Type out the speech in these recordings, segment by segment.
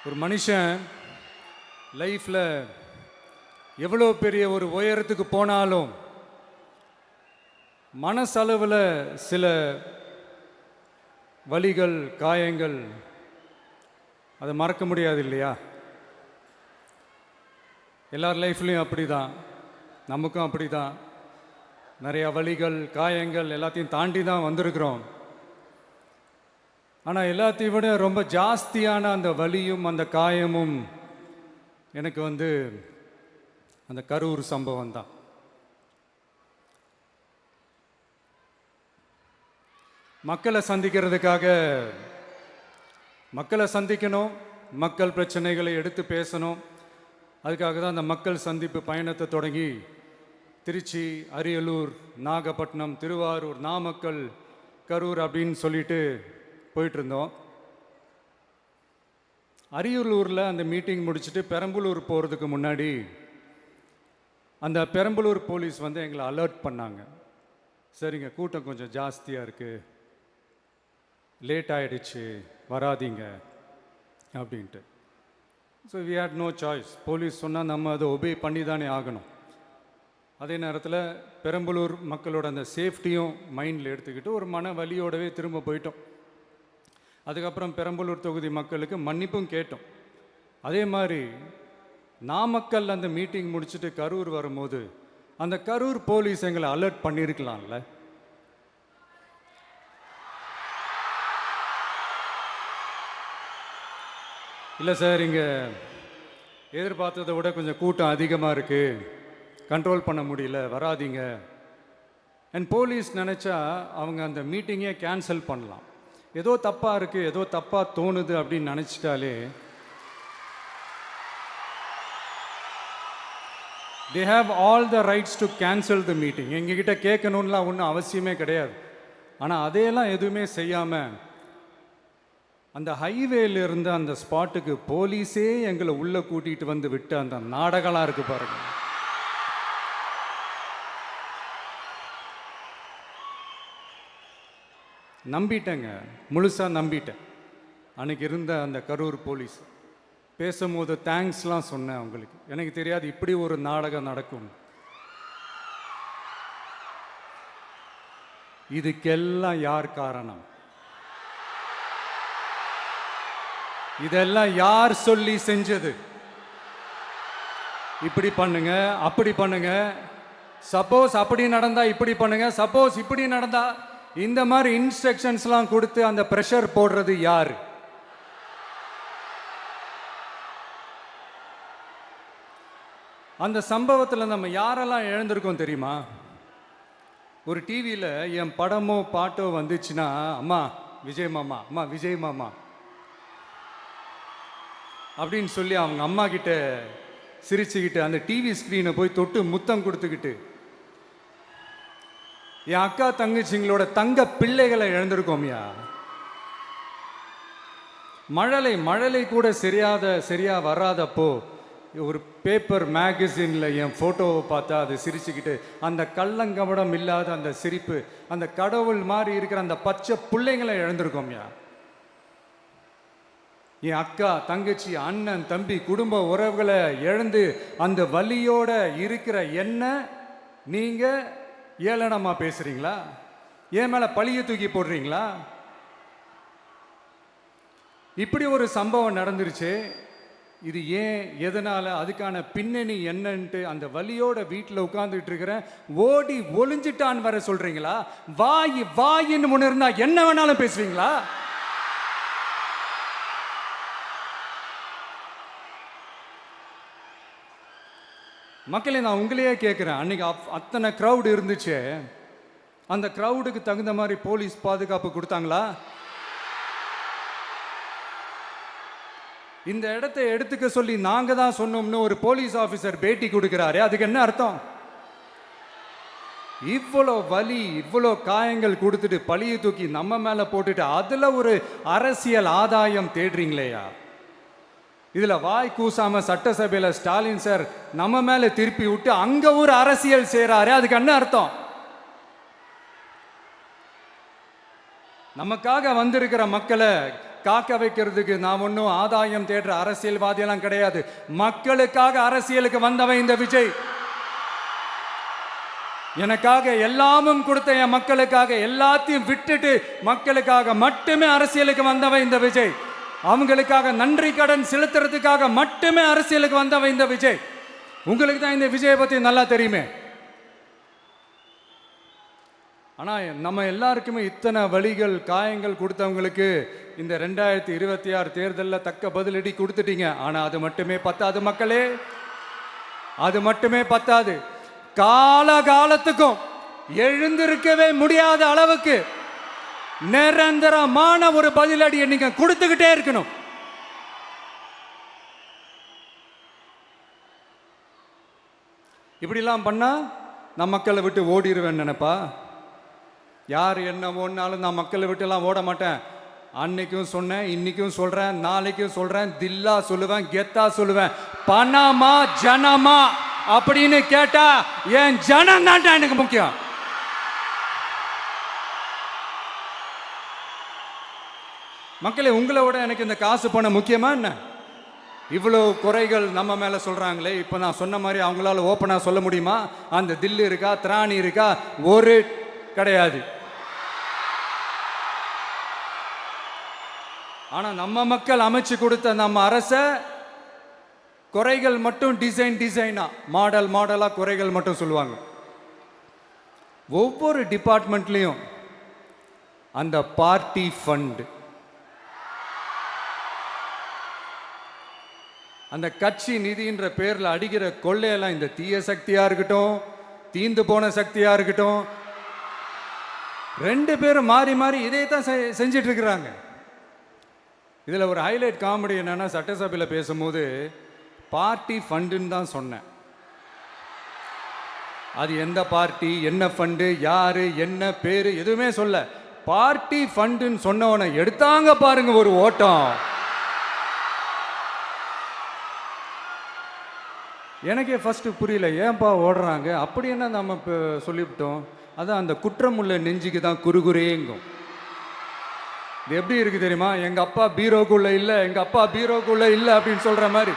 ஒரு மனுஷன் லைஃப்பில் எவ்வளோ பெரிய ஒரு உயரத்துக்கு போனாலும் மனசளவில் சில வலிகள் காயங்கள் அதை மறக்க முடியாது இல்லையா? எல்லார் லைஃப்லையும் அப்படி தான், நமக்கும் அப்படி தான். நிறையா வலிகள் காயங்கள் எல்லாத்தையும் தாண்டி தான் வந்திருக்கிறோம். ஆனால் எல்லாத்தையும் விட ரொம்ப ஜாஸ்தியான அந்த வலியும் அந்த காயமும் எனக்கு அந்த கரூர் சம்பவம் தான். மக்களை சந்திக்கணும், மக்கள் பிரச்சனைகளை எடுத்து பேசணும். அதுக்காக தான் அந்த மக்கள் சந்திப்பு பயணத்தை தொடங்கி திருச்சி, அரியலூர், நாகப்பட்டினம், திருவாரூர், நாமக்கல், கரூர் அப்படின்னு சொல்லிட்டு போயிட்டுருந்தோம். அரியலூரில் அந்த மீட்டிங் முடிச்சுட்டு பெரம்பலூர் போகிறதுக்கு முன்னாடி அந்த பெரம்பலூர் போலீஸ் எங்களை அலர்ட் பண்ணாங்க. சரிங்க, கூட்டம் கொஞ்சம் ஜாஸ்தியாக இருக்குது, லேட் ஆகிடுச்சு, வராதிங்க அப்படின்ட்டு. So we had no choice. Police சொன்னால் நம்ம அதை ஒபே பண்ணி தானே ஆகணும். அதே நேரத்தில் பெரம்பலூர் மக்களோட அந்த சேஃப்டியும் மைண்டில் எடுத்துக்கிட்டு ஒரு மன வலியோடவே திரும்ப போயிட்டோம். அதுக்கப்புறம் பெரம்பலூர் தொகுதி மக்களுக்கு மன்னிப்பும் கேட்டோம். அதே மாதிரி நாமக்கல் அந்த மீட்டிங் முடிச்சுட்டு கரூர் வரும்போது அந்த கரூர் போலீஸ் எங்களை அலர்ட் பண்ணியிருக்கலாம்ல. இல்லை சார், இங்கே எதிர்பார்த்ததை விட கொஞ்சம் கூட்டம் அதிகமாக இருக்குது, கண்ட்ரோல் பண்ண முடியல, வராதிங்க. அண்ட் போலீஸ் நினச்சா அவங்க அந்த மீட்டிங்கே கேன்சல் பண்ணலாம். ஏதோ தப்பாக இருக்குது, ஏதோ தப்பாக தோணுது அப்படின்னு நினச்சிட்டாலே they have all the rights to cancel the meeting. எங்ககிட்ட கேட்கணும்லாம் ஒன்றும் அவசியமே கிடையாது. ஆனால் அதையெல்லாம் எதுவுமே செய்யாமல் அந்த ஹைவேல இருந்த அந்த ஸ்பாட்டுக்கு போலீஸே எங்களை உள்ளே கூட்டிகிட்டு வந்து விட்டு அந்த நாடகம்லாம் இருக்குது பாருங்க. நம்பிட்டேங்க, முழுசாக நம்பிட்டேன். அன்றைக்கி இருந்த அந்த கரூர் போலீஸ் பேசும்போது தேங்க்ஸ்லாம் சொன்னேன் அவங்களுக்கு. எனக்கு தெரியாது இப்படி ஒரு நாடகம் நடக்கும். இதுக்கெல்லாம் யார் காரணம்? இதெல்லாம் யார் சொல்லி செஞ்சது? இப்படி பண்ணுங்க, அப்படி பண்ணுங்க, சப்போஸ் அப்படி நடந்தா இப்படி பண்ணுங்க, சப்போஸ் இப்படி நடந்தா இந்த மாதிரி இன்ஸ்ட்ரக்ஷன்ஸ்லாம் கொடுத்து அந்த ப்ரெஷர் போடுறது யார்? அந்த சம்பவத்தில் நம்ம யாரெல்லாம் இழந்திருக்கோம் தெரியுமா? ஒரு டிவியில் என் படமோ பாட்டோ வந்துச்சுன்னா, அம்மா விஜய் மாமா, அம்மா விஜய் மாமா அப்படின்னு சொல்லி அவங்க அம்மா கிட்ட சிரிச்சுக்கிட்டு அந்த டிவி ஸ்க்ரீனை போய் தொட்டு முத்தம் கொடுத்துக்கிட்டு என் அக்கா தங்கச்சிங்களோட தங்க பிள்ளைகளை இழந்திருக்கோம்யா. மழலை கூட சரியா வராதப்போ ஒரு பேப்பர் மேகசினில் என் ஃபோட்டோவை பார்த்தா அதை சிரிச்சுக்கிட்டு அந்த கள்ளங்கபடம் இல்லாத அந்த சிரிப்பு, அந்த கடவுள் மாதிரி இருக்கிற அந்த பச்சை பிள்ளைங்களை இழந்திருக்கோம்யா. என் அக்கா தங்கச்சி அண்ணன் தம்பி குடும்ப உறவுகளை இழந்து அந்த வலியோட இருக்கிற என்ன நீங்கள் ஏளனமா பேசுறீங்களா? என் மேல பழிய தூக்கி போடுறீங்களா? இப்படி ஒரு சம்பவம் நடந்துருச்சு. இது ஏன், எதனால, அதுக்கான பின்னணி என்னன்ட்டு அந்த வலியோட வீட்டில் உட்கார்ந்துட்டு இருக்கிறேன். ஓடி ஒளிஞ்சிட்டான்னு வர சொல்றீங்களா? வாயின்னு முன்ன இருந்தா என்ன வேணாலும் பேசுவீங்களா? மக்களே, நான் உங்களையே கேட்குறேன். அன்னைக்கு அத்தனை க்ரௌடு இருந்துச்சு, அந்த க்ரௌடுக்கு தகுந்த மாதிரி போலீஸ் பாதுகாப்பு கொடுத்தாங்களா? இந்த இடத்தை எடுத்துக்க சொல்லி நாங்கள் தான் சொன்னோம்னு ஒரு போலீஸ் ஆஃபீஸர் பேட்டி கொடுக்குறாரு. அதுக்கு என்ன அர்த்தம்? இவ்வளோ வலி, இவ்வளோ காயங்கள் கொடுத்துட்டு பழியை தூக்கி நம்ம மேலே போட்டுட்டு அதில் ஒரு அரசியல் ஆதாயம் தேடுறீங்களேயா? இதில் வாய் கூசாமல் சட்டசபையில் ஸ்டாலின் சார் நம்ம மேலே திருப்பி விட்டு அங்கே ஒரு அரசியல் செய்கிறாரு. அதுக்கு என்ன அர்த்தம்? நமக்காக வந்திருக்கிற மக்களை காக்க வைக்கிறதுக்கு நான் ஒன்றும் ஆதாயம் தேடுற அரசியல்வாதியெல்லாம் கிடையாது. மக்களுக்காக அரசியலுக்கு வந்தவன் இந்த விஜய். எனக்காக எல்லாமும் கொடுத்த என் மக்களுக்காக எல்லாத்தையும் விட்டுட்டு மக்களுக்காக மட்டுமே அரசியலுக்கு வந்தவன் இந்த விஜய். அவங்களுக்காக நன்றி கடன் செலுத்துறதுக்காக மட்டுமே அரசியலுக்கு வந்தவன் இந்த விஜய். உங்களுக்கு தான் இந்த விஜயை பற்றி நல்லா தெரியுமே. ஆனால் நம்ம எல்லாருக்குமே இத்தனை வலிகள் காயங்கள் கொடுத்தவங்களுக்கு இந்த 2026 தேர்தலில் தக்க பதிலடி கொடுத்துட்டீங்க. ஆனால் அது மட்டுமே பத்தாது மக்களே, அது மட்டுமே பத்தாது. காலகாலத்துக்கும் எழுந்திருக்கவே முடியாத அளவுக்கு நிரந்தரமான ஒரு பதிலடியை நீங்க கொடுத்துக்கிட்டே இருக்கணும். இப்படிலாம் பண்ணா நான் மக்களை விட்டு ஓடிடுவேன் நினைப்பா? யார் என்ன ஓடினாலும் நான் மக்களை விட்டு எல்லாம் ஓட மாட்டேன். அன்னைக்கும் சொன்னேன், இன்னைக்கும் சொல்றேன், நாளைக்கும் சொல்றேன், தில்லா சொல்லுவேன், கெத்தா சொல்லுவேன். பணமா ஜனமா அப்படின்னு கேட்டா என் ஜனம் தான்டா எனக்கு முக்கியம். மக்களே, உங்களை விட எனக்கு இந்த காசு பணம் முக்கியமா என்ன? இவ்வளோ குறைகள் நம்ம மேல சொல்றாங்களே, இப்போ நான் சொன்ன மாதிரி அவங்களால ஓப்பனா சொல்ல முடியுமா? அந்த தில்லு இருக்கா, திராணி இருக்கா? ஒரு கிடையாது. ஆனா நம்ம மக்கள் அமைச்சு கொடுத்த நம்ம அரச குறைகள் மட்டும் டிசைனா மாடலா குறைகள் மட்டும் சொல்லுவாங்க. ஒவ்வொரு டிபார்ட்மெண்ட்லையும் அந்த பார்ட்டி ஃபண்ட், அந்த கட்சி நிதின்ற பேர்ல அடிக்கிற கொள்ளையெல்லாம் இந்த தீய சக்தியா இருக்கட்டும், தீந்து போன சக்தியா இருக்கட்டும், ரெண்டு பேரும் மாறி மாறி இதே தான் செஞ்சிட்டு இருக்கிறாங்க. இதுல ஒரு ஹைலைட் காமெடி என்னன்னா, சட்டசபையில் பேசும்போது பார்ட்டி ஃபண்டுன்னு தான் சொன்னேன். அது எந்த பார்ட்டி, என்ன ஃபண்டு, யாரு, என்ன பேரு எதுவுமே சொல்ல. பார்ட்டி ஃபண்டுன்னு சொன்னவனை எடுத்தாங்க பாருங்க ஒரு ஓட்டம். எனக்கே ஃபர்ஸ்ட் புரியல, ஏன்பா ஓடுறாங்க? அப்படி என்ன நம்ம இப்போ சொல்லிவிட்டோம்? அதான் அந்த குற்றம் உள்ள நெஞ்சுக்கு தான் குறுகுறேங்கும். இது எப்படி இருக்கு தெரியுமா? எங்க அப்பா பீரோக்குள்ள இல்லை, எங்க அப்பா பீரோக்குள்ள இல்லை அப்படின்னு சொல்ற மாதிரி.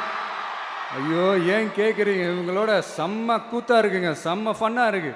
ஐயோ, ஏன் கேட்குறீங்க? இவங்களோட செம்ம கூத்தா இருக்குங்க, செம்ம ஃபன்னா இருக்கு.